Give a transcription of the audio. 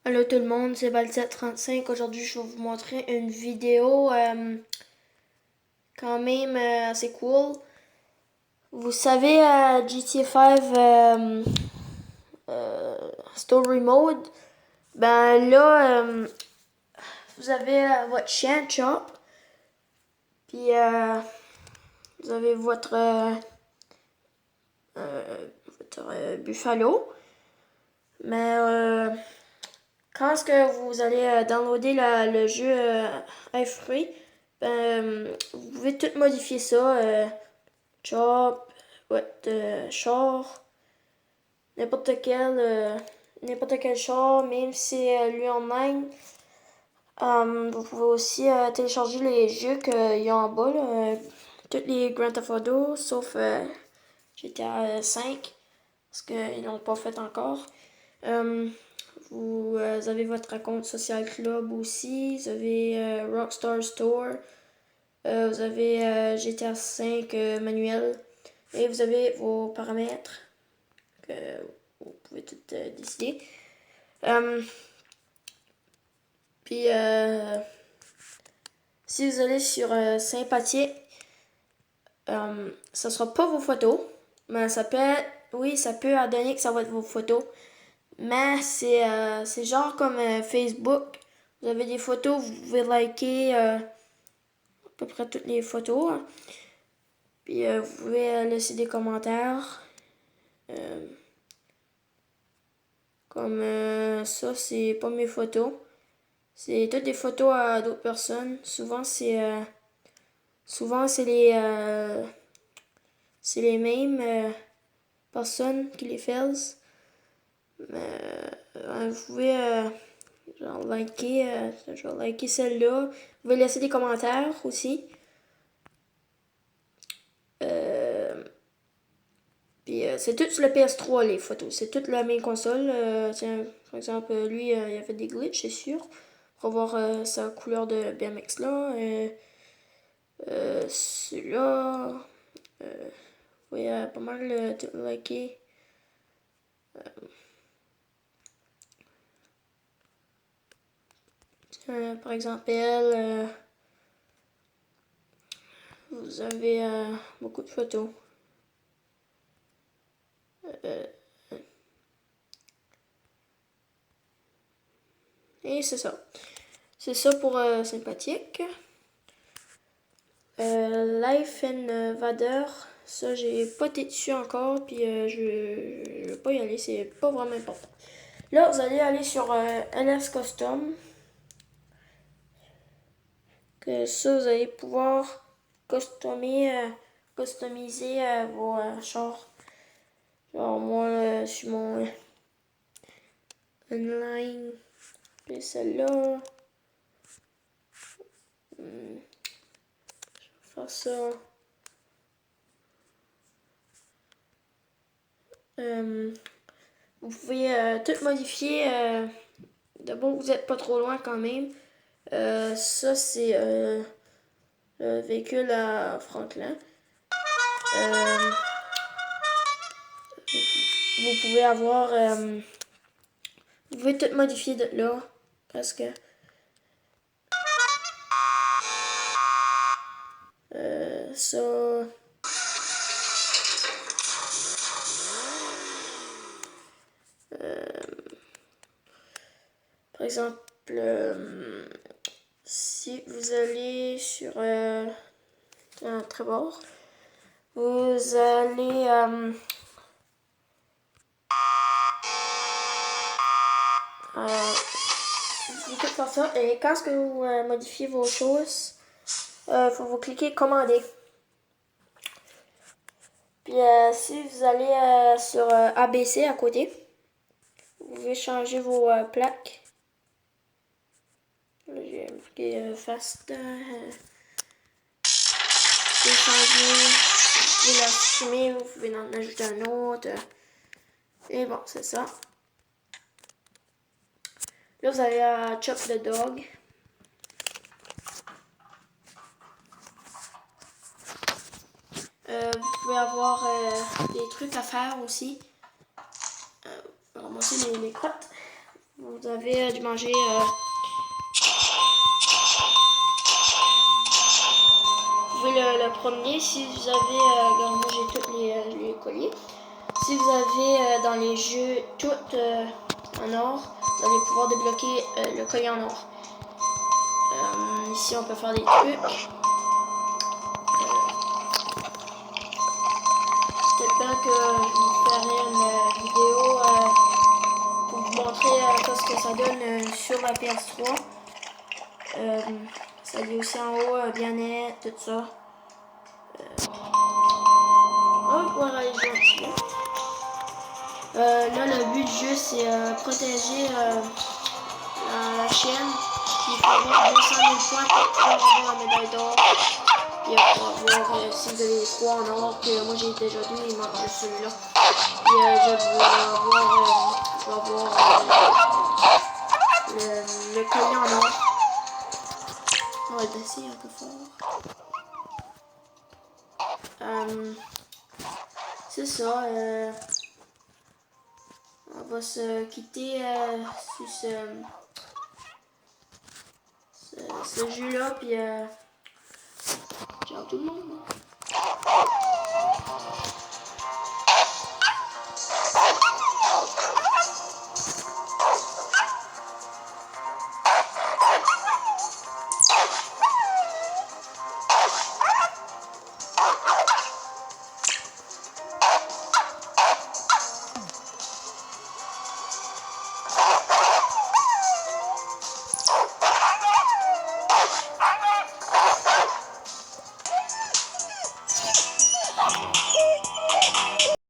Allô tout le monde, c'est Valset35. Aujourd'hui, je vais vous montrer une vidéo quand même assez cool. Vous savez, GTA 5 Story Mode, ben là, vous avez votre chien, Chop, puis vous avez votre Buffalo. Mais quand est-ce que vous allez downloader le jeu Free, ben, vous pouvez tout modifier ça. Chop, votre char, n'importe quel char, même si c'est lui online. Vous pouvez aussi télécharger les jeux qu'il y a en bas, là, tous les Grand Theft Auto, sauf GTA 5, parce qu'ils l'ont pas fait encore. Vous avez votre compte Social Club aussi, vous avez Rockstar Store, vous avez GTA 5 manuel, et vous avez vos paramètres que vous pouvez tout décider. Puis, si vous allez sur Sympathique, ça sera pas vos photos, mais ça peut être, oui, ça peut donner que ça va être vos photos, mais c'est genre comme Facebook. Vous avez des photos, vous pouvez liker à peu près toutes les photos, hein. Puis vous pouvez laisser des commentaires. Comme ça, c'est pas mes photos. C'est toutes des photos à d'autres personnes. C'est les mêmes personnes qui les font. Mais vous pouvez genre liker, je vais liker celle-là. Vous pouvez laisser des commentaires aussi. Puis c'est tout sur le PS3 les photos. C'est toute la même console. Tiens, par exemple, lui, il a fait des glitches, c'est sûr. On va voir sa couleur de BMX là. Celui-là. Oui, pas mal tout liké. Par exemple, elle, vous avez beaucoup de photos. Et c'est ça. C'est ça pour sympathique. Life and Vader, ça j'ai pas été dessus encore, puis je vais pas y aller, c'est pas vraiment important. Là, vous allez aller sur LS Custom. Que ça, vous allez pouvoir customiser vos chars. Genre moi, sur mon online, puis celle-là. Je vais faire ça. Vous pouvez tout modifier. D'abord, vous n'êtes pas trop loin quand même. Ça, c'est le véhicule à Franklin. Vous pouvez avoir. Vous pouvez tout modifier de là, presque. Ça. Par exemple, si vous allez sur Trevor, vous allez vous pouvez faire ça. Et quand est-ce que vous modifiez vos choses, faut vous cliquer commander. Puis si vous allez sur ABC à côté, vous pouvez changer vos plaques. Là, j'ai marqué fast. Vous pouvez changer, vous pouvez la supprimer, vous pouvez en ajouter un autre. Et bon, c'est ça. Là, vous allez à Chop the Dog. Vous pouvez avoir des trucs à faire aussi. Ramasser les crottes. Vous avez dû manger... vous pouvez le promener si vous avez... regarde, moi j'ai tous les colliers. Si vous avez dans les jeux tout en or, vous allez pouvoir débloquer le collier en or. Ici on peut faire des trucs. Peut-être que je vous ferai une vidéo pour vous montrer ce que ça donne sur la PS3. Ça dit aussi en haut bien-être, tout ça. On va pouvoir aller jouer un petit peu. Là, le but du jeu, c'est protéger la chaîne. Il faut avoir 200 000 points pour pouvoir avoir la médaille d'or. Et pour avoir, si vous avez les 3 en or, que moi j'ai déjà 2, il manque juste celui-là. Et je vais avoir le collier en or. On va le baisser un peu fort. C'est ça. On va se quitter sur ce jeu-là. Puis ciao tout le monde.